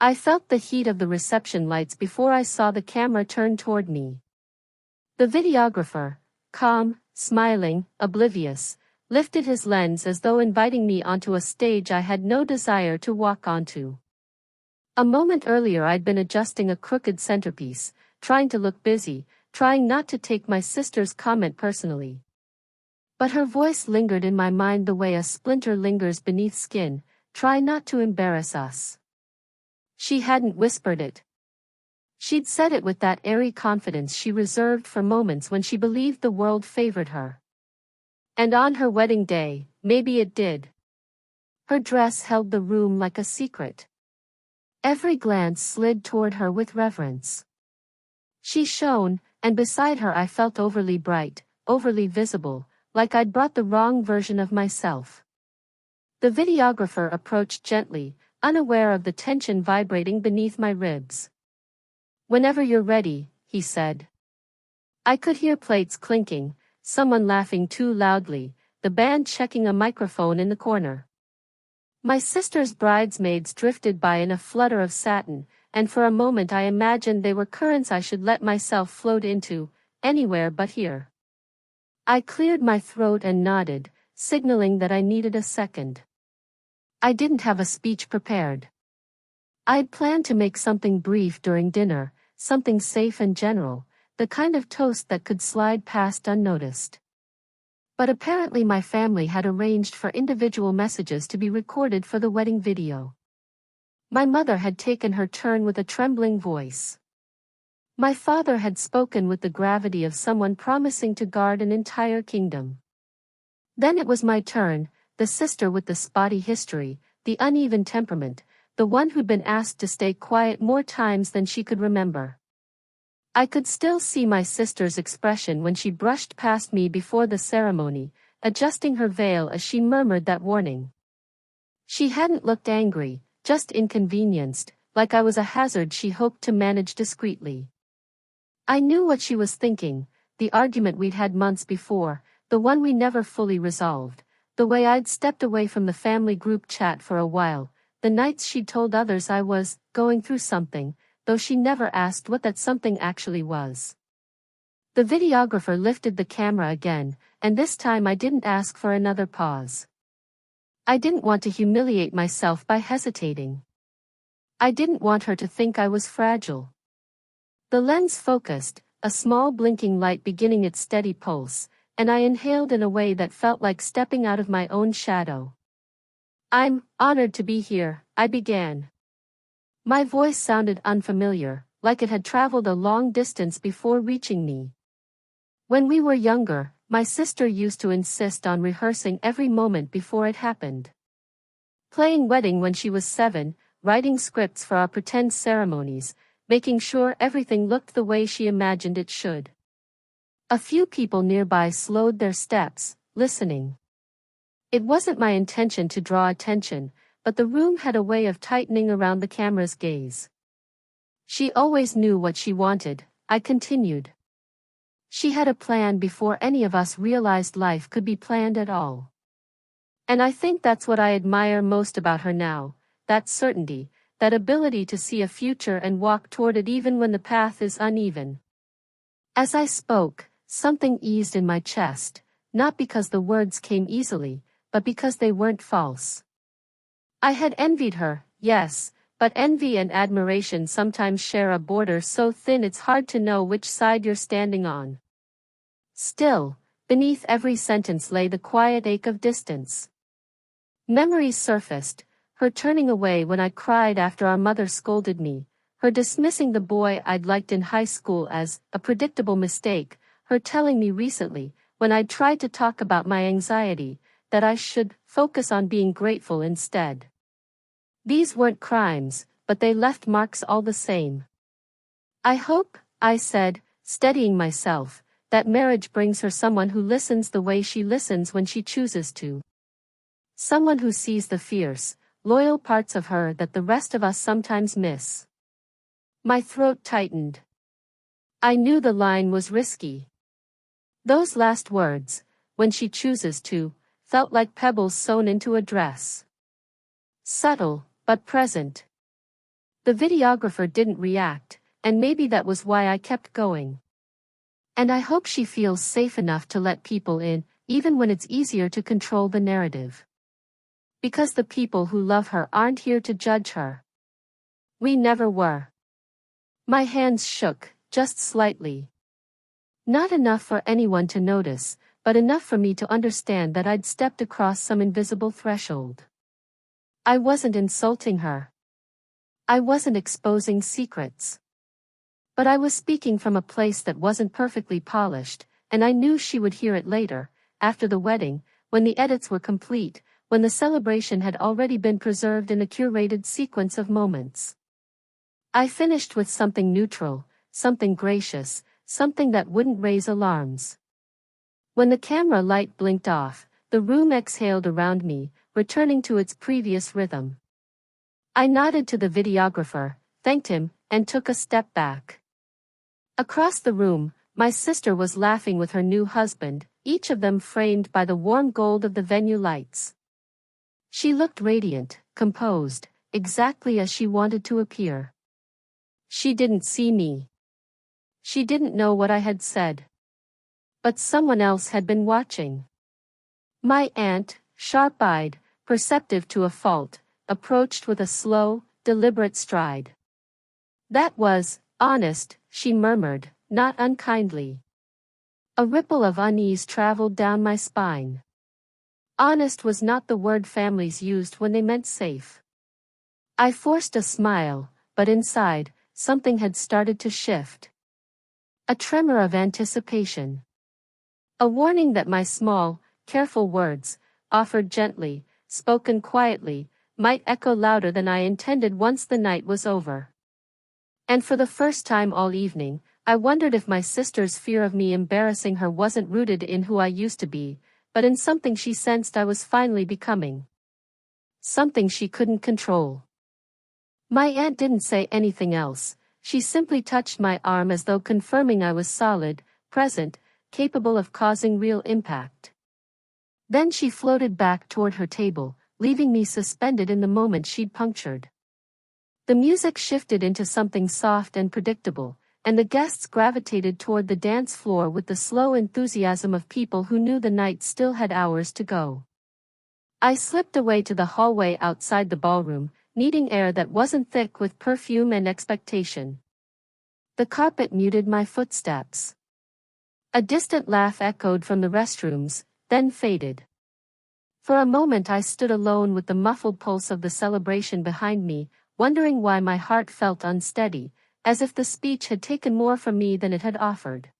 I felt the heat of the reception lights before I saw the camera turn toward me. The videographer, calm, smiling, oblivious, lifted his lens as though inviting me onto a stage I had no desire to walk onto. A moment earlier I'd been adjusting a crooked centerpiece, trying to look busy, trying not to take my sister's comment personally. But her voice lingered in my mind the way a splinter lingers beneath skin. Try not to embarrass us. She hadn't whispered it. She'd said it with that airy confidence she reserved for moments when she believed the world favored her. And on her wedding day, maybe it did. Her dress held the room like a secret. Every glance slid toward her with reverence. She shone, and beside her I felt overly bright, overly visible, like I'd brought the wrong version of myself. The videographer approached gently, unaware of the tension vibrating beneath my ribs. "Whenever you're ready," he said. I could hear plates clinking, someone laughing too loudly, the band checking a microphone in the corner. My sister's bridesmaids drifted by in a flutter of satin, and for a moment I imagined they were currents I should let myself float into, anywhere but here. I cleared my throat and nodded, signaling that I needed a second. I didn't have a speech prepared. I'd planned to make something brief during dinner, something safe and general, the kind of toast that could slide past unnoticed. But apparently my family had arranged for individual messages to be recorded for the wedding video. My mother had taken her turn with a trembling voice. My father had spoken with the gravity of someone promising to guard an entire kingdom. Then it was my turn, the sister with the spotty history, the uneven temperament, the one who'd been asked to stay quiet more times than she could remember. I could still see my sister's expression when she brushed past me before the ceremony, adjusting her veil as she murmured that warning. She hadn't looked angry, just inconvenienced, like I was a hazard she hoped to manage discreetly. I knew what she was thinking, the argument we'd had months before, the one we never fully resolved, the way I'd stepped away from the family group chat for a while, the nights she'd told others I was going through something, though she never asked what that something actually was. The videographer lifted the camera again, and this time I didn't ask for another pause. I didn't want to humiliate myself by hesitating. I didn't want her to think I was fragile. The lens focused, a small blinking light beginning its steady pulse, and I inhaled in a way that felt like stepping out of my own shadow. "I'm honored to be here," I began. My voice sounded unfamiliar, like it had traveled a long distance before reaching me. When we were younger, my sister used to insist on rehearsing every moment before it happened. Playing wedding when she was 7, writing scripts for our pretend ceremonies, making sure everything looked the way she imagined it should. A few people nearby slowed their steps, listening. It wasn't my intention to draw attention, but the room had a way of tightening around the camera's gaze. "She always knew what she wanted," I continued. "She had a plan before any of us realized life could be planned at all. And I think that's what I admire most about her now, that certainty, that ability to see a future and walk toward it even when the path is uneven." As I spoke, something eased in my chest, not because the words came easily, but because they weren't false. I had envied her, yes, but envy and admiration sometimes share a border so thin it's hard to know which side you're standing on. Still, beneath every sentence lay the quiet ache of distance. Memories surfaced, her turning away when I cried after our mother scolded me, her dismissing the boy I'd liked in high school as a predictable mistake, her telling me recently, when I'd tried to talk about my anxiety, that I should focus on being grateful instead. These weren't crimes, but they left marks all the same. "I hope," I said, steadying myself, "that marriage brings her someone who listens the way she listens when she chooses to. Someone who sees the fierce, loyal parts of her that the rest of us sometimes miss." My throat tightened. I knew the line was risky. Those last words, "when she chooses to," felt like pebbles sewn into a dress. Subtle, but present. The videographer didn't react, and maybe that was why I kept going. And I hope she feels safe enough to let people in, even when it's easier to control the narrative. Because the people who love her aren't here to judge her. We never were. My hands shook, just slightly. Not enough for anyone to notice, but enough for me to understand that I'd stepped across some invisible threshold. I wasn't insulting her. I wasn't exposing secrets. But I was speaking from a place that wasn't perfectly polished, and I knew she would hear it later, after the wedding, when the edits were complete, when the celebration had already been preserved in a curated sequence of moments. I finished with something neutral, something gracious, something that wouldn't raise alarms. When the camera light blinked off, the room exhaled around me, returning to its previous rhythm. I nodded to the videographer, thanked him, and took a step back. Across the room, my sister was laughing with her new husband, each of them framed by the warm gold of the venue lights. She looked radiant, composed, exactly as she wanted to appear. She didn't see me. She didn't know what I had said. But someone else had been watching. My aunt, sharp-eyed, perceptive to a fault, approached with a slow, deliberate stride. "That was honest," she murmured, not unkindly. A ripple of unease traveled down my spine. Honest was not the word families used when they meant safe. I forced a smile, but inside, something had started to shift. A tremor of anticipation. A warning that my small, careful words, offered gently, spoken quietly, might echo louder than I intended once the night was over. And for the first time all evening, I wondered if my sister's fear of me embarrassing her wasn't rooted in who I used to be, but in something she sensed I was finally becoming. Something she couldn't control. My aunt didn't say anything else. She simply touched my arm as though confirming I was solid, present, capable of causing real impact. Then she floated back toward her table, leaving me suspended in the moment she'd punctured. The music shifted into something soft and predictable, and the guests gravitated toward the dance floor with the slow enthusiasm of people who knew the night still had hours to go. I slipped away to the hallway outside the ballroom, needing air that wasn't thick with perfume and expectation. The carpet muted my footsteps. A distant laugh echoed from the restrooms, then faded. For a moment I stood alone with the muffled pulse of the celebration behind me, wondering why my heart felt unsteady, as if the speech had taken more from me than it had offered.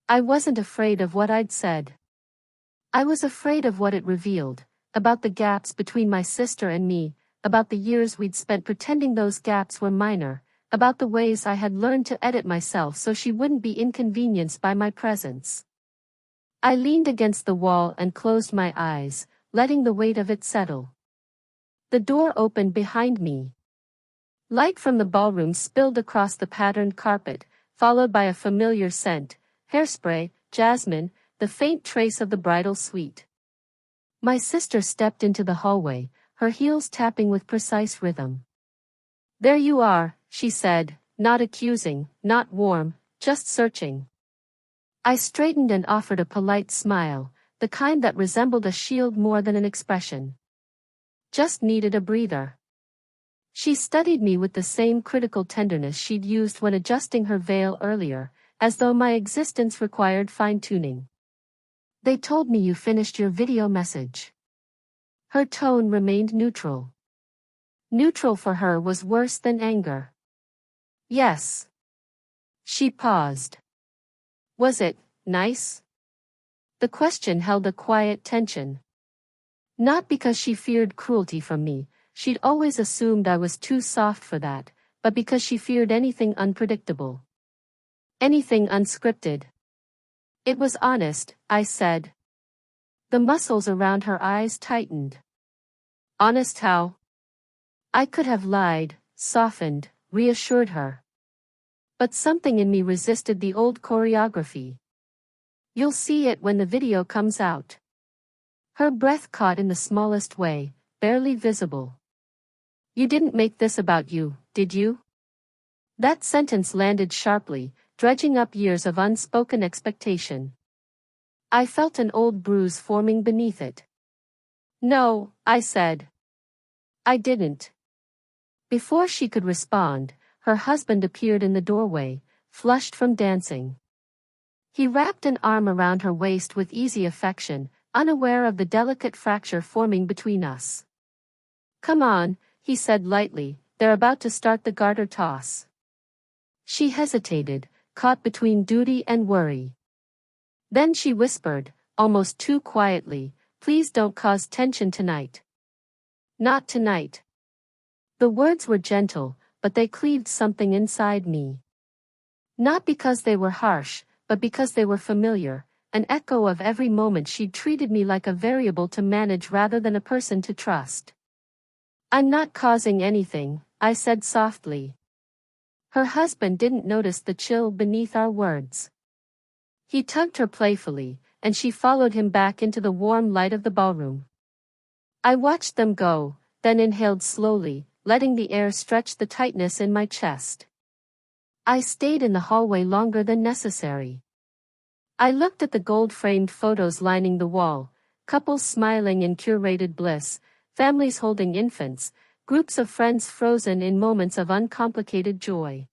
I wasn't afraid of what I'd said. I was afraid of what it revealed, about the gaps between my sister and me, about the years we'd spent pretending those gaps were minor, about the ways I had learned to edit myself so she wouldn't be inconvenienced by my presence. I leaned against the wall and closed my eyes, letting the weight of it settle. The door opened behind me. Light from the ballroom spilled across the patterned carpet, followed by a familiar scent, hairspray, jasmine, the faint trace of the bridal suite. My sister stepped into the hallway, her heels tapping with precise rhythm. "There you are," she said, not accusing, not warm, just searching. I straightened and offered a polite smile, the kind that resembled a shield more than an expression. Just needed a breather. She studied me with the same critical tenderness she'd used when adjusting her veil earlier, as though my existence required fine-tuning. "They told me you finished your video message." Her tone remained neutral. Neutral for her was worse than anger. "Yes." She paused. "Was it nice?" The question held a quiet tension. Not because she feared cruelty from me, she'd always assumed I was too soft for that, but because she feared anything unpredictable. Anything unscripted. "It was honest," I said. The muscles around her eyes tightened. "Honest how?" I could have lied, softened, reassured her. But something in me resisted the old choreography. "You'll see it when the video comes out." Her breath caught in the smallest way, barely visible. You didn't make this about you, did you? That sentence landed sharply, dredging up years of unspoken expectation. I felt an old bruise forming beneath it. No, I said. I didn't. Before she could respond, her husband appeared in the doorway, flushed from dancing. He wrapped an arm around her waist with easy affection, unaware of the delicate fracture forming between us. Come on, he said lightly, they're about to start the garter toss. She hesitated, caught between duty and worry. Then she whispered, almost too quietly, please don't cause tension tonight. Not tonight. The words were gentle, but they cleaved something inside me. Not because they were harsh, but because they were familiar, an echo of every moment she'd treated me like a variable to manage rather than a person to trust. I'm not causing anything, I said softly. Her husband didn't notice the chill beneath our words. He tugged her playfully, and she followed him back into the warm light of the ballroom. I watched them go, then inhaled slowly, letting the air stretch the tightness in my chest. I stayed in the hallway longer than necessary. I looked at the gold-framed photos lining the wall, couples smiling in curated bliss, families holding infants, groups of friends frozen in moments of uncomplicated joy.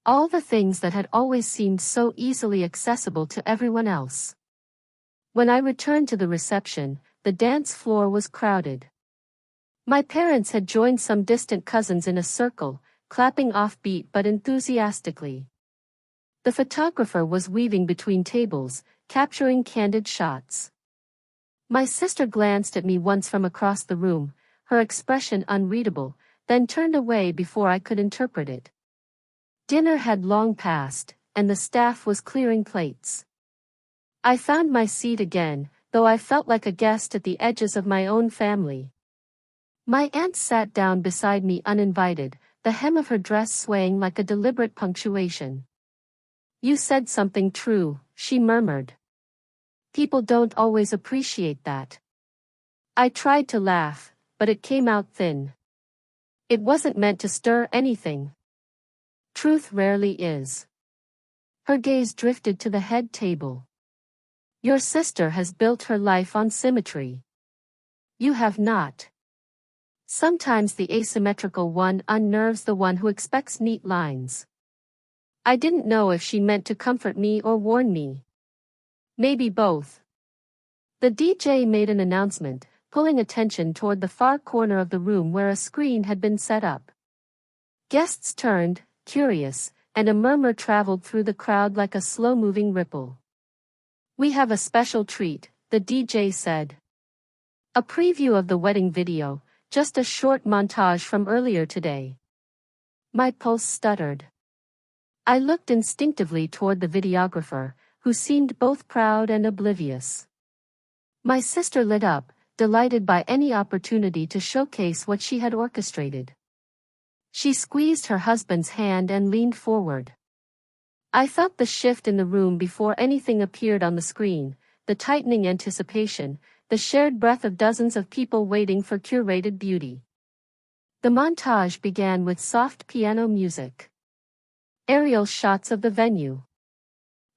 All the things that had always seemed so easily accessible to everyone else. When I returned to the reception, the dance floor was crowded. My parents had joined some distant cousins in a circle, clapping offbeat but enthusiastically. The photographer was weaving between tables, capturing candid shots. My sister glanced at me once from across the room, her expression unreadable, then turned away before I could interpret it. Dinner had long passed, and the staff was clearing plates. I found my seat again, though I felt like a guest at the edges of my own family. My aunt sat down beside me uninvited, the hem of her dress swaying like a deliberate punctuation. You said something true, she murmured. People don't always appreciate that. I tried to laugh, but it came out thin. It wasn't meant to stir anything. Truth rarely is. Her gaze drifted to the head table. Your sister has built her life on symmetry. You have not. Sometimes the asymmetrical one unnerves the one who expects neat lines. I didn't know if she meant to comfort me or warn me. Maybe both. The DJ made an announcement, pulling attention toward the far corner of the room where a screen had been set up. Guests turned, curious, and a murmur traveled through the crowd like a slow-moving ripple. We have a special treat, the DJ said. A preview of the wedding video, just a short montage from earlier today. My pulse stuttered. I looked instinctively toward the videographer, who seemed both proud and oblivious. My sister lit up, delighted by any opportunity to showcase what she had orchestrated. She squeezed her husband's hand and leaned forward. I felt the shift in the room before anything appeared on the screen, the tightening anticipation, the shared breath of dozens of people waiting for curated beauty. The montage began with soft piano music. Aerial shots of the venue.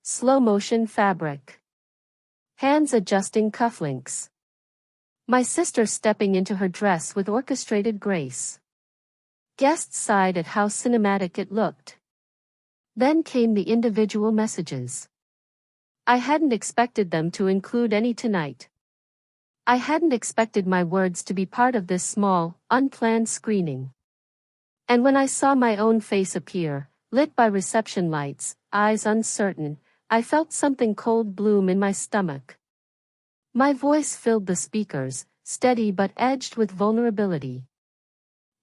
Slow-motion fabric. Hands adjusting cufflinks. My sister stepping into her dress with orchestrated grace. Guests sighed at how cinematic it looked. Then came the individual messages. I hadn't expected them to include any tonight. I hadn't expected my words to be part of this small, unplanned screening. And when I saw my own face appear, lit by reception lights, eyes uncertain, I felt something cold bloom in my stomach. My voice filled the speakers, steady but edged with vulnerability.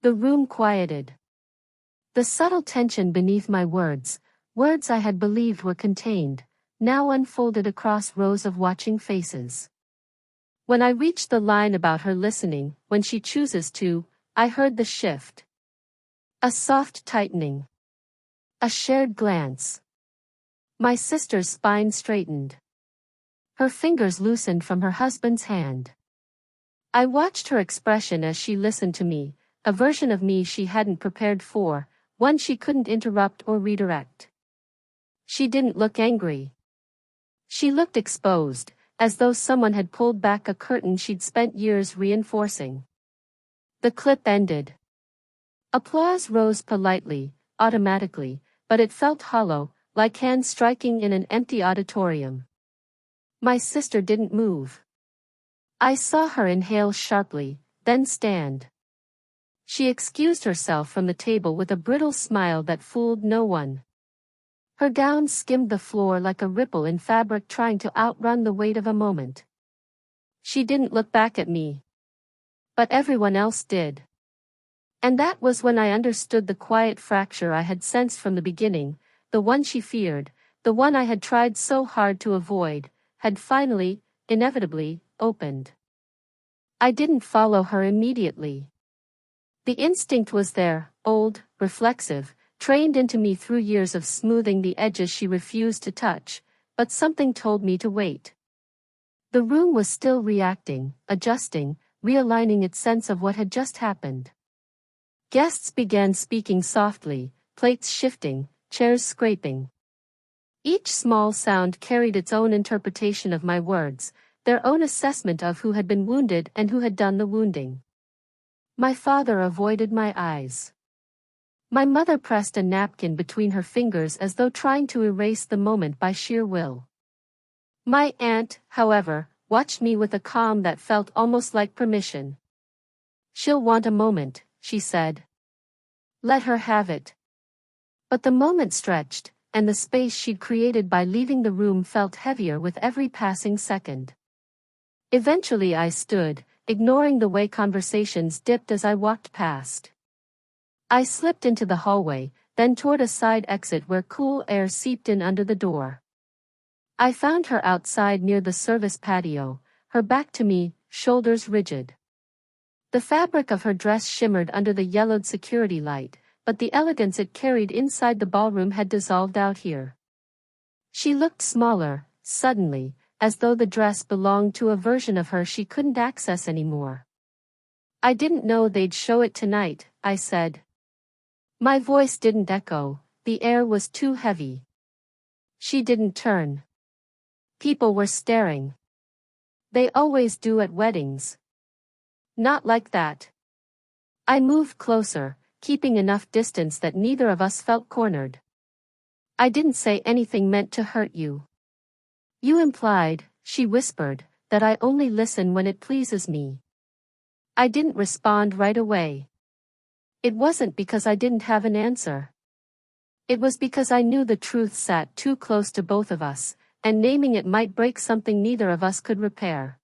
The room quieted. The subtle tension beneath my words, words I had believed were contained, now unfolded across rows of watching faces. When I reached the line about her listening, when she chooses to, I heard the shift. A soft tightening. A shared glance. My sister's spine straightened. Her fingers loosened from her husband's hand. I watched her expression as she listened to me, a version of me she hadn't prepared for, one she couldn't interrupt or redirect. She didn't look angry. She looked exposed, as though someone had pulled back a curtain she'd spent years reinforcing. The clip ended. Applause rose politely, automatically, but it felt hollow, like hands striking in an empty auditorium. My sister didn't move. I saw her inhale sharply, then stand. She excused herself from the table with a brittle smile that fooled no one. Her gown skimmed the floor like a ripple in fabric trying to outrun the weight of a moment. She didn't look back at me. But everyone else did. And that was when I understood the quiet fracture I had sensed from the beginning, the one she feared, the one I had tried so hard to avoid, had finally, inevitably, opened. I didn't follow her immediately. The instinct was there, old, reflexive, trained into me through years of smoothing the edges she refused to touch, but something told me to wait. The room was still reacting, adjusting, realigning its sense of what had just happened. Guests began speaking softly, plates shifting, chairs scraping. Each small sound carried its own interpretation of my words, their own assessment of who had been wounded and who had done the wounding. My father avoided my eyes. My mother pressed a napkin between her fingers as though trying to erase the moment by sheer will. My aunt, however, watched me with a calm that felt almost like permission. "She'll want a moment," she said. "Let her have it." But the moment stretched, and the space she'd created by leaving the room felt heavier with every passing second. Eventually I stood, ignoring the way conversations dipped as I walked past. I slipped into the hallway, then toward a side exit where cool air seeped in under the door. I found her outside near the service patio, her back to me, shoulders rigid. The fabric of her dress shimmered under the yellowed security light, but the elegance it carried inside the ballroom had dissolved out here. She looked smaller, suddenly, as though the dress belonged to a version of her she couldn't access anymore. "I didn't know they'd show it tonight," I said. My voice didn't echo, the air was too heavy. She didn't turn. People were staring. They always do at weddings. Not like that. I moved closer, keeping enough distance that neither of us felt cornered. "I didn't say anything meant to hurt you." "You implied," she whispered, "that I only listen when it pleases me." I didn't respond right away. It wasn't because I didn't have an answer. It was because I knew the truth sat too close to both of us, and naming it might break something neither of us could repair.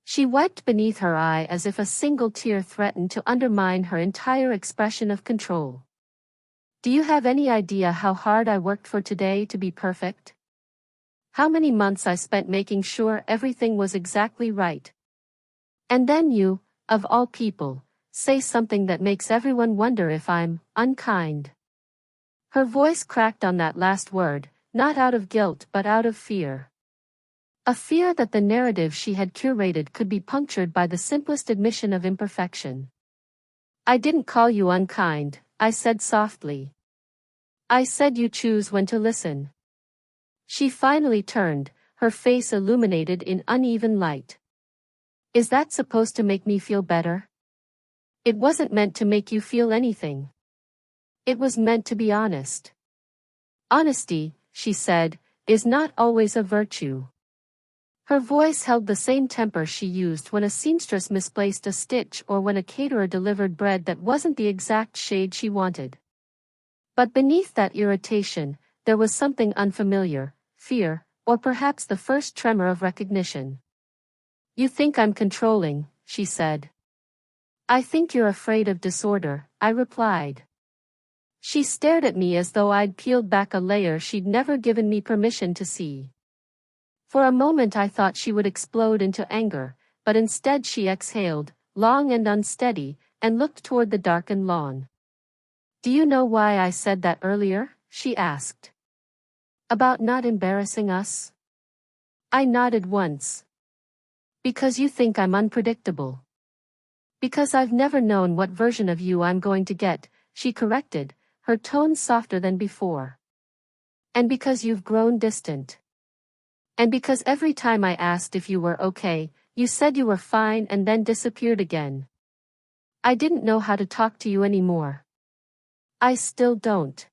She wiped beneath her eye as if a single tear threatened to undermine her entire expression of control. "Do you have any idea how hard I worked for today to be perfect? How many months I spent making sure everything was exactly right? And then you, of all people, say something that makes everyone wonder if I'm unkind." Her voice cracked on that last word, not out of guilt but out of fear. A fear that the narrative she had curated could be punctured by the simplest admission of imperfection. "I didn't call you unkind," I said softly. "I said you choose when to listen." She finally turned, her face illuminated in uneven light. "Is that supposed to make me feel better?" "It wasn't meant to make you feel anything. It was meant to be honest." "Honesty," she said, "is not always a virtue." Her voice held the same temper she used when a seamstress misplaced a stitch or when a caterer delivered bread that wasn't the exact shade she wanted. But beneath that irritation, there was something unfamiliar, fear, or perhaps the first tremor of recognition. "You think I'm controlling," she said. "I think you're afraid of disorder," I replied. She stared at me as though I'd peeled back a layer she'd never given me permission to see. For a moment I thought she would explode into anger, but instead she exhaled, long and unsteady, and looked toward the darkened lawn. "Do you know why I said that earlier?" she asked. "About not embarrassing us?" I nodded once. "Because you think I'm unpredictable." Because I've never known what version of you I'm going to get, she corrected, her tone softer than before. And because you've grown distant. And because every time I asked if you were okay, you said you were fine and then disappeared again. I didn't know how to talk to you anymore. I still don't.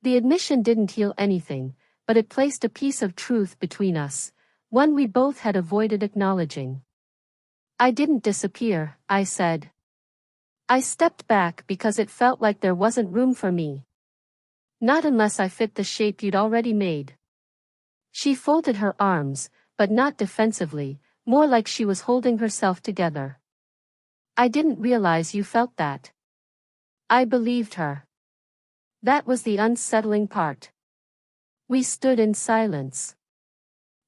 The admission didn't heal anything, but it placed a piece of truth between us, one we both had avoided acknowledging. I didn't disappear, I said. I stepped back because it felt like there wasn't room for me. Not unless I fit the shape you'd already made. She folded her arms, but not defensively, more like she was holding herself together. I didn't realize you felt that. I believed her. That was the unsettling part. We stood in silence.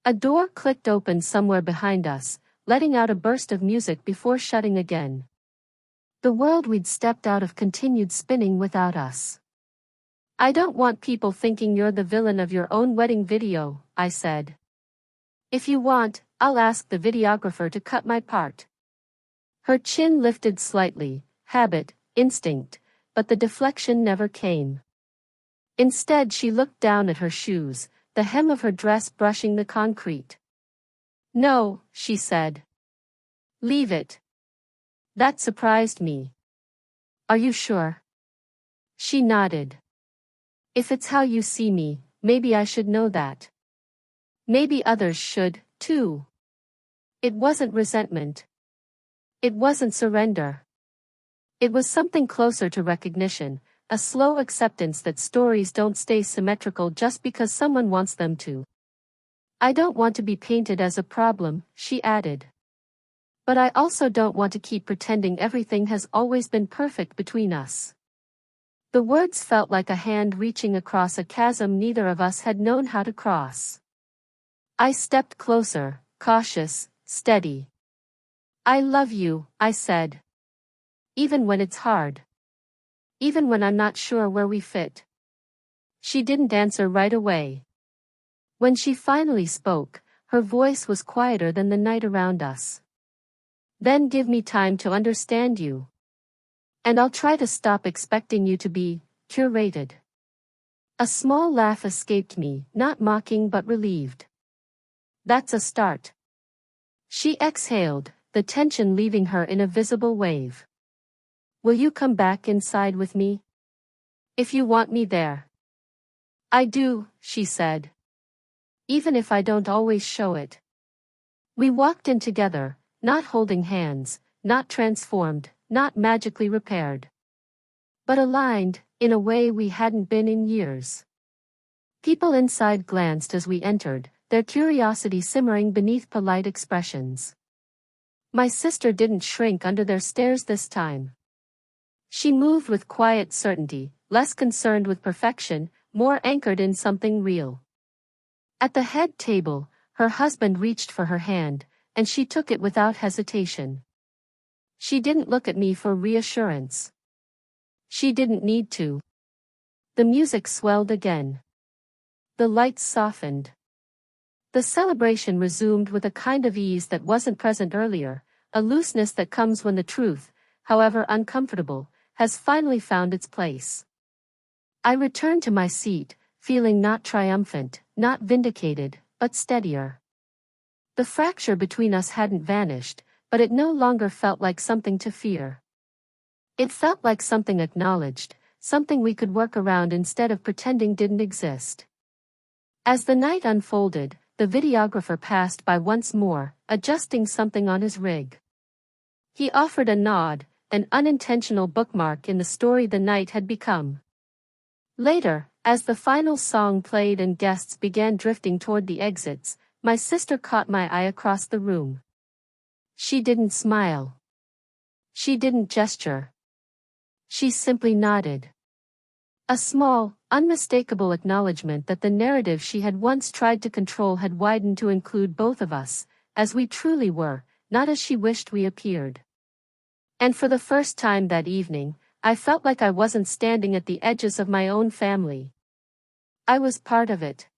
A door clicked open somewhere behind us, letting out a burst of music before shutting again. The world we'd stepped out of continued spinning without us. I don't want people thinking you're the villain of your own wedding video, I said. If you want, I'll ask the videographer to cut my part. Her chin lifted slightly, habit, instinct, but the deflection never came. Instead she looked down at her shoes, the hem of her dress brushing the concrete. No, she said. Leave it. That surprised me. Are you sure? She nodded. If it's how you see me, maybe I should know that. Maybe others should, too. It wasn't resentment. It wasn't surrender. It was something closer to recognition, a slow acceptance that stories don't stay symmetrical just because someone wants them to. I don't want to be painted as a problem, she added. But I also don't want to keep pretending everything has always been perfect between us. The words felt like a hand reaching across a chasm neither of us had known how to cross. I stepped closer, cautious, steady. I love you, I said. Even when it's hard. Even when I'm not sure where we fit. She didn't answer right away. When she finally spoke, her voice was quieter than the night around us. Then give me time to understand you. And I'll try to stop expecting you to be curated. A small laugh escaped me, not mocking but relieved. That's a start. She exhaled, the tension leaving her in a visible wave. Will you come back inside with me? If you want me there. I do, she said. Even if I don't always show it. We walked in together, not holding hands, not transformed, not magically repaired. But aligned, in a way we hadn't been in years. People inside glanced as we entered, their curiosity simmering beneath polite expressions. My sister didn't shrink under their stares this time. She moved with quiet certainty, less concerned with perfection, more anchored in something real. At the head table, her husband reached for her hand, and she took it without hesitation. She didn't look at me for reassurance. She didn't need to. The music swelled again. The lights softened. The celebration resumed with a kind of ease that wasn't present earlier, a looseness that comes when the truth, however uncomfortable, has finally found its place. I returned to my seat, feeling not triumphant, not vindicated, but steadier. The fracture between us hadn't vanished, but it no longer felt like something to fear. It felt like something acknowledged, something we could work around instead of pretending didn't exist. As the night unfolded, the videographer passed by once more, adjusting something on his rig. He offered a nod, an unintentional bookmark in the story the night had become. Later, as the final song played and guests began drifting toward the exits, my sister caught my eye across the room. She didn't smile. She didn't gesture. She simply nodded. A small, unmistakable acknowledgement that the narrative she had once tried to control had widened to include both of us, as we truly were, not as she wished we appeared. And for the first time that evening, I felt like I wasn't standing at the edges of my own family. I was part of it.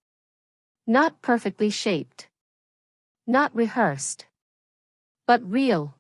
Not perfectly shaped. Not rehearsed. But real.